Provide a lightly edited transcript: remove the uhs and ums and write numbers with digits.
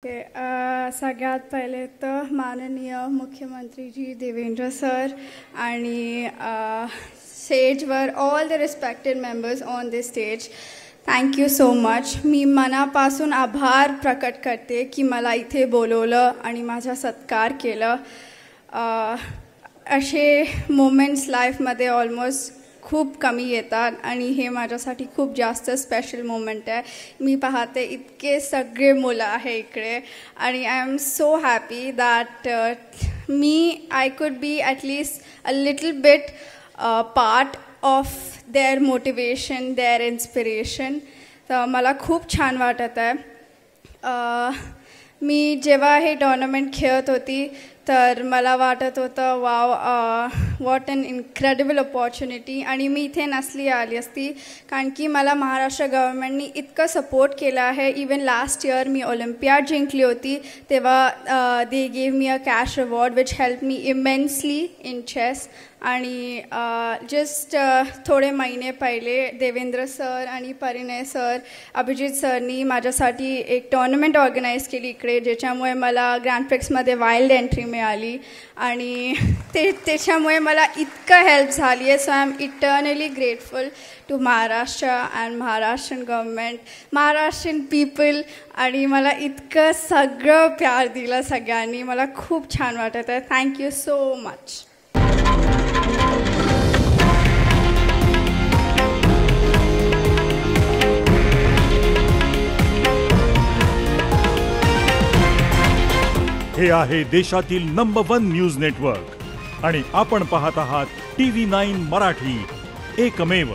सगळ्यात पहिले तर माननीय मुख्यमंत्री जी देवेंद्र सर आणि स्टेजवर all the respected members on this stage, thank you so much. मी मनापासून आभार प्रकट करते की मला इथे बोलवलं आणि माझा सत्कार केलं. असे मोमेंट्स लाईफमध्ये ऑलमोस्ट खूप कमी येतात आणि हे माझ्यासाठी खूप जास्त स्पेशल मोमेंट आहे. मी पाहते इतके सगळे मुलं आहे इकडे आणि I am so happy that I could be at least a little bit part of their motivation, their inspiration. तर मला खूप छान वाटत आहे. मी जेव्हा हे टुर्नामेंट खेळत होती तर मला वाटत होतं wow, what an incredible opportunity. आणि मी इथे नसली आली असती कारण की मला महाराष्ट्र गव्हर्मेंटनी इतकं सपोर्ट केलं आहे. इवन लास्ट इयर मी ऑलिम्पियाड जिंकली होती तेव्हा they gave me a cash reward which help me immensely in chess. आणि जस्ट थोडे महिने पहिले देवेंद्र सर आणि परिणय सर, अभिजित सरनी माझ्यासाठी एक टुर्नामेंट ऑर्गनाईज केली इकडे, ज्याच्यामुळे मला ग्रँड प्रिक्समध्ये वाईल्ड एंट्री मिळाली आणि त्याच्यामुळे मला इतकं हेल्प झाली आहे. So I am eternally grateful to Maharashtra and Maharashtran government, Maharashtrian people. आणि मला इतकं सगळं प्यार दिलं सगळ्यांनी. मला खूप छान वाटत आहे. Thank you so much. हे आहे देशातील नंबर 1 न्यूज नेटवर्क आणि आपण पाहत आहात TV9 मराठी, एकमेव.